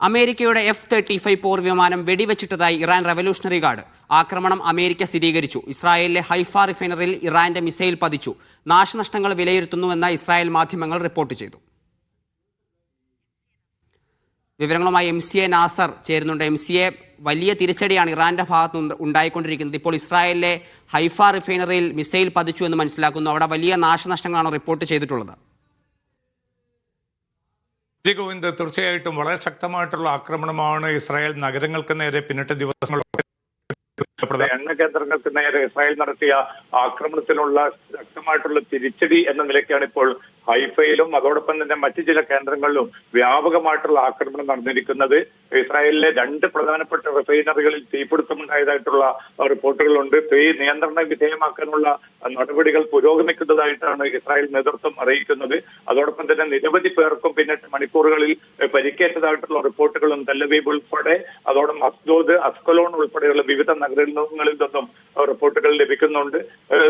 അമേരിക്കയുടെ F-35 പോർ വിമാനം വെടിവെച്ചിട്ടതായി Iran revolutionary guard. ആക്രമണം അമേരിക്ക സ്ഥിരീകരിച്ചു. ഇസ്രായേലിലെ ഹൈഫ റിഫൈനറിയിൽ ഇറാന്റെ മിസൈൽ പതിച്ചു. നാശനഷ്ടങ്ങൾ വിലയിരുത്തുന്നുവെന്ന് ഇസ്രായേൽ മാധ്യമങ്ങൾ റിപ്പോർട്ട് ചെയ്തു. വിവരങ്ങളുമായി MCA നാസർ ചേരുന്നുണ്ട്. MCA, വലിയ തിരിച്ചടിയാണ് ഇറാന്റെ ഭാഗത്ത് ഉണ്ടായിക്കൊണ്ടിരിക്കുന്നത്. ഇപ്പോൾ ഇസ്രായേലിലെ ഹൈഫ റിഫൈനറിയിൽ മിസൈൽ പതിച്ചു എന്ന് മനസ്സിലാക്കുന്നു. അവിടെ വലിയ നാശനഷ്ടങ്ങളാണ് റിപ്പോർട്ട് ചെയ്തിട്ടുള്ളത്. ഗോവിന്ദ്, തീർച്ചയായിട്ടും വളരെ ശക്തമായിട്ടുള്ള ആക്രമണമാണ് ഇസ്രായേൽ നഗരങ്ങൾക്ക് നേരെ പിന്നിട്ട ദിവസങ്ങൾ എണ്ണ കേന്ദ്രങ്ങൾക്ക് നേരെ ഇസ്രായേൽ നടത്തിയ ആക്രമണത്തിനുള്ള ശക്തമായിട്ടുള്ള തിരിച്ചടി എന്ന നിലയ്ക്കാണ് ഇപ്പോൾ ഹൈഫയിലും അതോടൊപ്പം തന്നെ മറ്റു ചില കേന്ദ്രങ്ങളിലും വ്യാപകമായിട്ടുള്ള ആക്രമണം നടന്നിരിക്കുന്നത്. ഇസ്രായേലിലെ 2 പ്രധാനപ്പെട്ട റിഫൈനറികളിൽ തീപിടുത്തമുണ്ടായതായിട്ടുള്ള റിപ്പോർട്ടുകളുണ്ട്. തീ നിയന്ത്രണ വിധേയമാക്കാനുള്ള നടപടികൾ പുരോഗമിക്കുന്നതായിട്ടാണ് ഇസ്രായേൽ നേതൃത്വം അറിയിക്കുന്നത്. അതോടൊപ്പം തന്നെ നിരവധി പേർക്കും പിന്നിട്ട് മണിക്കൂറുകളിൽ പരിക്കേറ്റതായിട്ടുള്ള റിപ്പോർട്ടുകളും തെല്ലവീവ് ഉൾപ്പെടെ അതോടൊപ്പം അസ്ദോദ്, അസ്കലോൺ ഉൾപ്പെടെയുള്ള വിവിധ നഗരങ്ങളിൽ നിന്നും റിപ്പോർട്ടുകൾ ലഭിക്കുന്നുണ്ട്.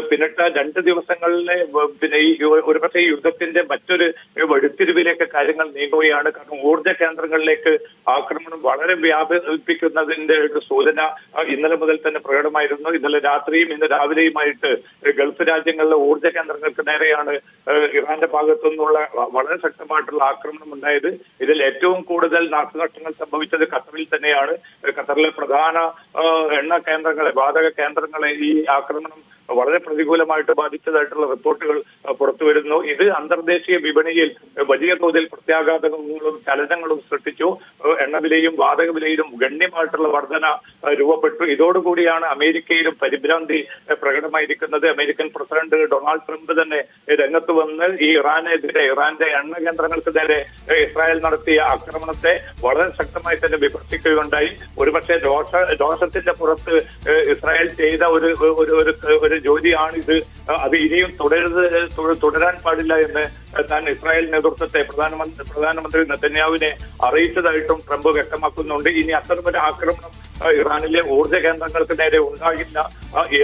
പിന്നിട്ട 2 ദിവസങ്ങളിലെ പിന്നെ ഈ ഒരുപക്ഷെ ഈ യുദ്ധത്തിന്റെ മറ്റൊരു വഴിത്തിരിവിലേക്ക് കാര്യങ്ങൾ നീങ്ങുകയാണ്. കാരണം ഊർജ്ജ കേന്ദ്രങ്ങളിലേക്ക് ആക്രമണം വളരെ വ്യാപിപ്പിക്കുന്നതിന്റെ ഒരു സൂചന ഇന്നലെ മുതൽ തന്നെ പ്രകടമായിരുന്നു. ഇന്നലെ രാത്രിയും ഇന്ന് രാവിലെയുമായിട്ട് ഗൾഫ് രാജ്യങ്ങളിലെ ഊർജ്ജ കേന്ദ്രങ്ങൾക്ക് നേരെയാണ് ഇറാന്റെ ഭാഗത്തു നിന്നുള്ള വളരെ ശക്തമായിട്ടുള്ള ആക്രമണം ഉണ്ടായത്. ഇതിൽ ഏറ്റവും കൂടുതൽ നാശനഷ്ടങ്ങൾ സംഭവിച്ചത് ഖത്തറിൽ തന്നെയാണ്. ഖത്തറിലെ പ്രധാന എണ്ണ കേന്ദ്രങ്ങളെ, വാതക കേന്ദ്രങ്ങളെ ഈ ആക്രമണം വളരെ പ്രതികൂലമായിട്ട് ബാധിച്ചതായിട്ടുള്ള റിപ്പോർട്ടുകൾ പുറത്തുവരുന്നു. ഇത് അന്തർദേശീയ വിപണിയിൽ വലിയ തോതിൽ പ്രത്യാഘാതങ്ങളും ചലനങ്ങളും സൃഷ്ടിച്ചു. എണ്ണവിലയും വാതക വിലയിലും ഗണ്യമായിട്ടുള്ള വർധന രൂപപ്പെട്ടു. ഇതോടുകൂടിയാണ് അമേരിക്കയിലും പരിഭ്രാന്തി പ്രകടമായിരിക്കുന്നത്. അമേരിക്കൻ പ്രസിഡന്റ് ഡൊണാൾഡ് ട്രംപ് തന്നെ രംഗത്ത് വന്ന് ഈ ഇറാനെതിരെ, ഇറാന്റെ എണ്ണ കേന്ദ്രങ്ങൾക്ക് നേരെ ഇസ്രായേൽ നടത്തിയ ആക്രമണത്തെ വളരെ ശക്തമായി തന്നെ വിമർശിക്കുകയുണ്ടായി. ഒരുപക്ഷെ രോഷത്തിന്റെ പുറത്ത് ഇസ്രായേൽ ചെയ്ത ഒരു ജോലിയാണിത്, അത് ഇനിയും തുടരാൻ പാടില്ല എന്ന് താൻ ഇസ്രായേൽ നേതൃത്വത്തെ പ്രധാനമന്ത്രി നെതന്യാഹുവിനെ അറിയിച്ചതായിട്ടും ട്രംപ് വ്യക്തമാക്കുന്നുണ്ട്. ഇനി അത്തരമൊരു ആക്രമണം ഇറാനിലെ ഊർജ്ജ കേന്ദ്രങ്ങൾക്ക് നേരെ ഉണ്ടാകില്ല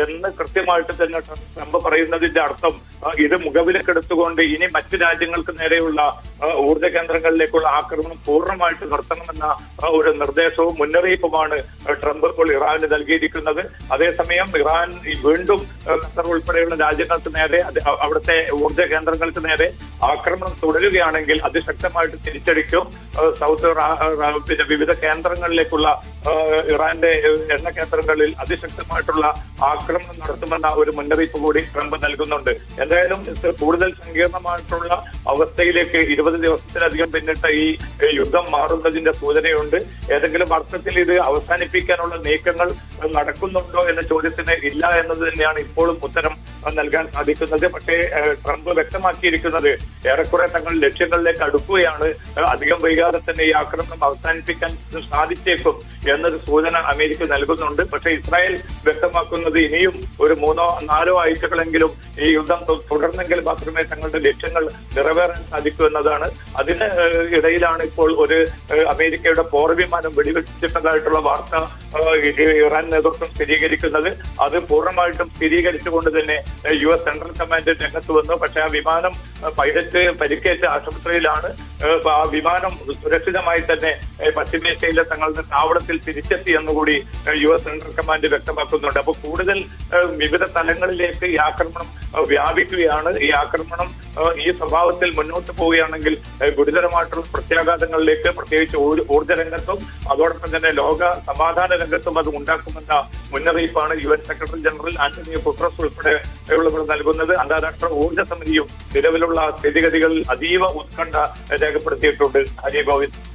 എന്ന് കൃത്യമായിട്ട് തന്നെ ട്രംപ് പറയുന്നതിന്റെ അർത്ഥം ഇത് മുഖവിലക്കെടുത്തുകൊണ്ട് ഇനി മറ്റു രാജ്യങ്ങൾക്ക് നേരെയുള്ള ഊർജ്ജ കേന്ദ്രങ്ങളിലേക്കുള്ള ആക്രമണം പൂർണ്ണമായിട്ട് നിർത്തണമെന്ന ഒരു നിർദ്ദേശവും മുന്നറിയിപ്പുമാണ് ട്രംപ് ഇപ്പോൾ ഇറാന് നൽകിയിരിക്കുന്നത്. അതേസമയം ഇറാൻ വീണ്ടും ഖത്തർ ഉൾപ്പെടെയുള്ള രാജ്യങ്ങൾക്ക് നേരെ, അവിടുത്തെ ഊർജ്ജ കേന്ദ്രങ്ങൾക്ക് നേരെ ആക്രമണം തുടരുകയാണെങ്കിൽ അതിശക്തമായിട്ട് തിരിച്ചടിക്കും. പിന്നെ വിവിധ കേന്ദ്രങ്ങളിലേക്കുള്ള ഇറാന്റെ എണ്ണ കേന്ദ്രങ്ങളിൽ അതിശക്തമായിട്ടുള്ള ആക്രമണം നടത്തുമെന്ന ഒരു മുന്നറിയിപ്പ് കൂടി ട്രംപ് നൽകുന്നുണ്ട്. എന്തായാലും കൂടുതൽ സങ്കീർണമായിട്ടുള്ള അവസ്ഥയിലേക്ക് 20 ദിവസത്തിലധികം പിന്നിട്ട ഈ യുദ്ധം മാറുന്നതിന്റെ സൂചനയുണ്ട്. ഏതെങ്കിലും അർത്ഥത്തിൽ ഇത് അവസാനിപ്പിക്കാനുള്ള നീക്കങ്ങൾ നടക്കുന്നുണ്ടോ എന്ന ചോദ്യത്തിന് ഇല്ല എന്നത് തന്നെയാണ് ഇപ്പോഴും ഉത്തരം നൽകാൻ സാധിക്കുന്നത്. പക്ഷേ ട്രംപ് വ്യക്തമാക്കിയിരിക്കുന്നത് ഏറെക്കുറെ തങ്ങൾ ലക്ഷ്യങ്ങളിലേക്ക് അടുക്കുകയാണ്. അധികം വൈകാതെ തന്നെ ഈ ആക്രമണം അവസാനിപ്പിക്കാൻ സാധിച്ചേക്കും എന്നൊരു സൂചന അമേരിക്ക നൽകുന്നുണ്ട്. പക്ഷേ ഇസ്രായേൽ വ്യക്തമാക്കുന്നത് ഇനിയും ഒരു 3-4 ആഴ്ചകളെങ്കിലും ഈ യുദ്ധം തുടർന്നെങ്കിൽ മാത്രമേ തങ്ങളുടെ ലക്ഷ്യങ്ങൾ നിറവേറാൻ സാധിക്കൂ എന്നതാണ്. അതിന് ഇടയിലാണ് ഇപ്പോൾ ഒരു അമേരിക്കയുടെ പോർ വിമാനം വെടിവെച്ചിട്ടതായിട്ടുള്ള വാർത്ത ഇറാൻ നേതൃത്വം സ്ഥിരീകരിക്കുന്നത്. അത് പൂർണ്ണമായിട്ടും സ്ഥിരീകരിച്ചുകൊണ്ട് തന്നെ US സെൻട്രൽ കമാൻഡ് രംഗത്ത് വന്നു. പക്ഷെ ആ വിമാനം പൈലറ്റ് പരിക്കേറ്റ് ആശുപത്രിയിലാണ്. ആ വിമാനം സുരക്ഷിതമായി തന്നെ പശ്ചിമേഷ്യയിലെ തങ്ങളുടെ താവളത്തിൽ തിരിച്ചെത്തി എന്നുകൂടി US സെൻട്രൽ കമാൻഡ് വ്യക്തമാക്കുന്നുണ്ട്. അപ്പോൾ കൂടുതൽ വിവിധ തലങ്ങളിലേക്ക് ഈ ആക്രമണം വ്യാപിക്കുകയാണ്. ഈ ആക്രമണം ഈ സ്വഭാവത്തിൽ മുന്നോട്ട് പോവുകയാണെങ്കിൽ ഗുരുതരമായിട്ടുള്ള പ്രത്യാഘാതങ്ങളിലേക്ക്, പ്രത്യേകിച്ച് ഊർജ്ജ രംഗത്തും അതോടൊപ്പം തന്നെ ലോക സമാധാന രംഗത്തും അത് ഉണ്ടാക്കുമെന്ന മുന്നറിയിപ്പാണ് UN secretary general Antonio Guterres ഉൾപ്പെടെയുള്ളവർ നൽകുന്നത്. അന്താരാഷ്ട്ര ഊർജ്ജ സമിതിയും നിലവിലുള്ള സ്ഥിതിഗതികളിൽ അതീവ ഉത്കണ്ഠ രേഖപ്പെടുത്തിയിട്ടുണ്ട്. അജയ് ഗോവിന്ദ്.